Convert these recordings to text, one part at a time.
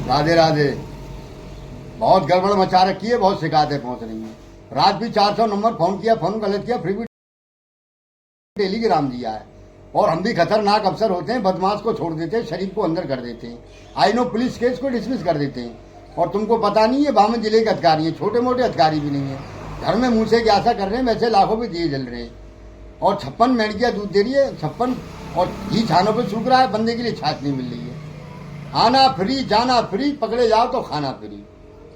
राधे राधे। बहुत गड़बड़ मचा रखी है, बहुत शिकायतें पहुंच रही हैं। रात भी 400 नंबर फोन किया, फोन गलत किया, फिर भी टेलीग्राम दिया है। और हम भी खतरनाक अफसर होते हैं, बदमाश को छोड़ देते हैं, शरीफ को अंदर कर देते हैं। आई नो पुलिस केस को डिसमिस कर देते हैं। और तुमको पता नहीं है, बामन जिले के अधिकारी हैं, छोटे मोटे अधिकारी भी नहीं है। घर में मुंह से क्या कर रहे हैं, वैसे लाखों भी दिए जल रहे हैं। और 56 मेंढकियां दूध दे रही है, 56। और घी छानों पर सूख रहा है, बंदे के लिए छाछ नहीं मिल रही है। आना फ्री, जाना फ्री, पकड़े जाओ तो खाना फ्री।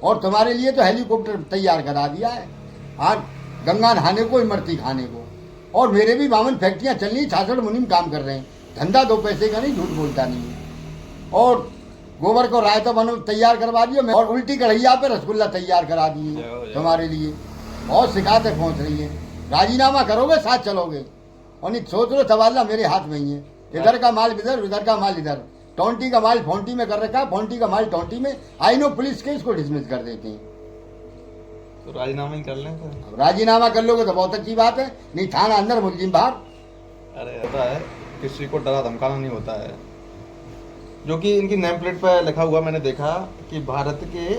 और तुम्हारे लिए तो हेलीकॉप्टर तैयार करा दिया है, आज गंगा नहाने को, इमरती खाने को। और मेरे भी 52 फैक्ट्रियां चल रही, 66 मुनीम काम कर रहे हैं। धंधा 2 पैसे का नहीं, झूठ बोलता नहीं है। और गोबर को रायता बनो तैयार करवा दिया मैं, और उल्टी कढ़ैया पे रसगुल्ला तैयार करा दिए तुम्हारे लिए। बहुत शिकायतें पहुंच रही हैं। राजीनामा करोगे, साथ चलोगे। और नहीं सोच लो, तबादला मेरे हाथ में ही है। इधर का माल इधर, इधर का माल इधर। टोंटी का माल फोंटी में कर रखा है, फोंटी का माल टोंटी में। आई नो पुलिस केस को डिसमिस कर देते हैं। तो राजीनामा ही कर लें सर। राजीनामा कर लोगे तो बहुत अच्छी बात है, नहीं थाना अंदर, मुलजिम बाहर। अरे ऐसा है, किसी को डरा धमकाना नहीं होता है। जो कि इनकी नेम प्लेट पर लिखा हुआ मैंने देखा कि भारत के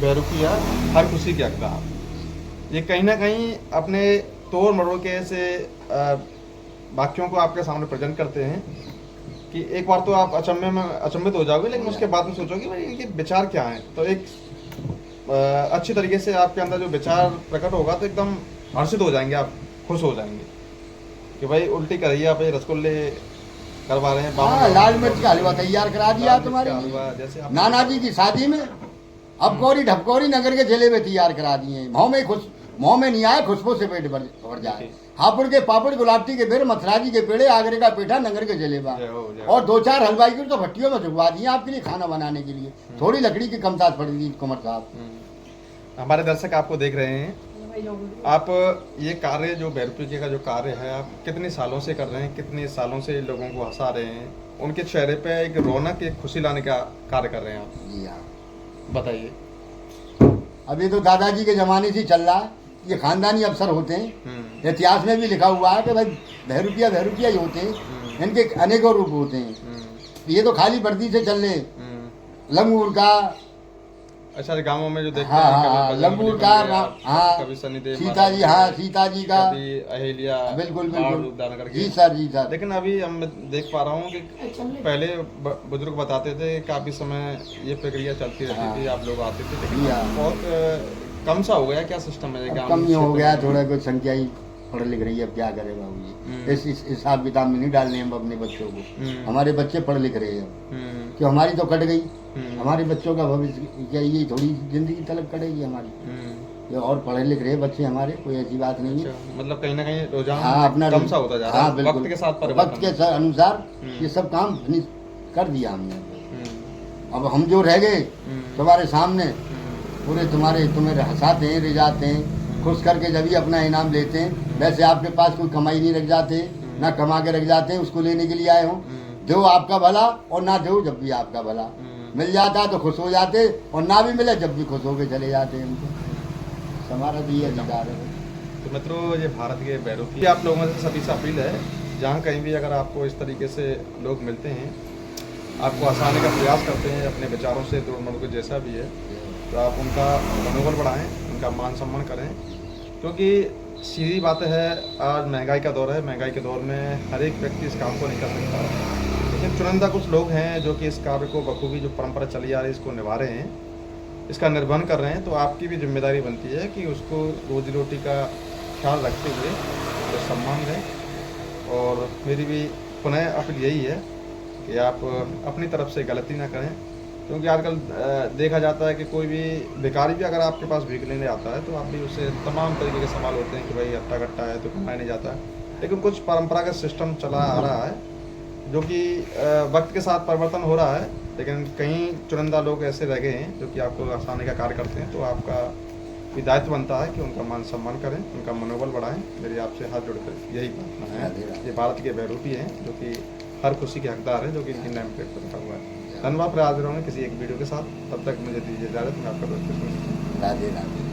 बहरूपिया हर खुशी के हकदार। ये कहीं ना कहीं अपने तोड़ मरोड़ के ऐसे वाक्यों को आपके सामने प्रेजेंट करते हैं कि एक बार तो आप अचंभित हो जाओगे, लेकिन उसके बाद में सोचोगे भाई इनके विचार क्या हैं। तो एक अच्छी तरीके से आपके अंदर जो विचार प्रकट होगा तो एकदम हर्षित हो जाएंगे, आप खुश हो जाएंगे कि भाई उल्टी कढ़ैया पे रसगुल्ले करवा रहे हैं। लाल मिर्च का हलवा तैयार करा दिया तुम्हारे लिए। जैसे नाना जी की शादी में अब कोरी ढपकोरी नगर के जलेबे तैयार करा दिए। मुँह में नहीं आए, खुशबू से पेट भर जाए। हापुड़ के पापड़, गुलाबटी के बेर, मथुराजी के पेड़े, आगरे का पेठा, नगर के जलेबा। और 2-4 हलवाई की तो भट्टियों में झुकवा दिए आपके लिए खाना बनाने के लिए। थोड़ी लकड़ी की कमताज पड़ गई कुंवर साहब। हमारे दर्शक आपको देख रहे हैं, आप ये कार्य जो बहरूपिया का जो कार्य है, आप कितने सालों से कर रहे हैं, कितने सालों से लोगों को हंसा रहे हैं, उनके चेहरे पे एक रौनक, एक खुशी लाने का कार्य कर रहे हैं आप? जी हाँ, बताइए। अभी तो दादाजी के जमाने से चल रहा है, ये खानदानी अफसर होते हैं। इतिहास में भी लिखा हुआ है कि भाई बहरूपिया ही होते हैं, इनके अनेकों रूप होते हैं। ये तो खाली वर्दी से चल रहे, लंगूर का, अच्छा गांवों में जो देखते हैं, लंगूर का, हाँ, कभी सनीदेव, सीता जी, हाँ सीता जी का, कभी अहिल्या, बिल्कुल जी सर। लेकिन अभी हम देख पा रहा हूँ कि पहले बुजुर्ग बताते थे काफी समय ये प्रक्रिया चलती रहती थी, आप लोग आते थे, लेकिन बहुत कम सा हो गया। क्या सिस्टम है? कम ही हो गया, थोड़ा कुछ संख्या ही पढ़ लिख रही है, अब क्या करे बाबू जी। इस हिसाब किताब में नहीं डालने हम अपने बच्चों को। हमारे बच्चे पढ़ लिख रहे हैं, क्यों हमारी तो कट गई। हमारे बच्चों का भविष्य क्या, ये थोड़ी जिंदगी तलक कटेगी हमारी। ये और पढ़े लिख रहे बच्चे हमारे, कोई ऐसी बात नहीं है। मतलब कहीं ना कहीं रुझान अपना कम सा होता जा रहा है, वक्त के साथ वक्त के अनुसार ये सब काम कर दिया हमने। अब हम जो रह गए तुम्हारे सामने, पूरे तुम्हें हंसाते हैं, रिझाते हैं, खुश करके जब भी अपना इनाम लेते हैं। वैसे आपके पास कोई कमाई नहीं रख जाते, ना कमा के रख जाते हैं, उसको लेने के लिए आए हो। दो आपका भला, और ना दो जब भी आपका भला। मिल जाता तो खुश हो जाते, और ना भी मिले जब भी खुश होके चले जाते हैं। हमको हमारा भी ये अधिकार है। तो मित्रों, ये भारत के बहरूपिया, आप लोगों से सभी से अपील है, जहाँ कहीं भी अगर आपको इस तरीके से लोग मिलते हैं, आपको हंसाने का प्रयास करते हैं अपने विचारों से, तो उनको जैसा भी है, तो आप उनका मनोबल बढ़ाएं, उनका मान सम्मान करें। क्योंकि सीधी बात है, आज महंगाई का दौर है, महंगाई के दौर में हर एक व्यक्ति इस काम को नहीं कर सकता, लेकिन चुनिंदा कुछ लोग हैं जो कि इस कार्य को बखूबी, जो परंपरा चली आ रही है, इसको निभा रहे हैं, इसका निर्वहन कर रहे हैं। तो आपकी भी जिम्मेदारी बनती है कि उसको रोजी रोटी का ख्याल रखते हुए तो सम्मान दें। और मेरी भी पुनः अपील यही है कि आप अपनी तरफ से गलती ना करें, क्योंकि आजकल देखा जाता है कि कोई भी भिखारी भी अगर आपके पास भीख लेने आता है तो आप भी उससे तमाम तरीके के सवाल होते हैं कि भाई अट्टा कट्टा है तो कमाया नहीं जाता है। लेकिन कुछ परंपरागत सिस्टम चला आ रहा है जो कि वक्त के साथ परिवर्तन हो रहा है, लेकिन कई चुनिंदा लोग ऐसे रह गए हैं जो कि आपको हंसाने का कार्य करते हैं। तो आपका भी दायित्व बनता है कि उनका मान सम्मान करें, उनका मनोबल बढ़ाएं। मेरी आपसे हाथ जोड़कर यही प्रार्थना है। ये भारत के बहरूपिया हैं जो कि हर खुशी के हकदार है, जो कि इनकी नेम प्लेट पर रखा हुआ है। धन्यवाद। फिर हाजिर होंगे किसी एक वीडियो के साथ, तब तक मुझे दीजिए इजाजत। मैं आपका दोस्त राधे राधे।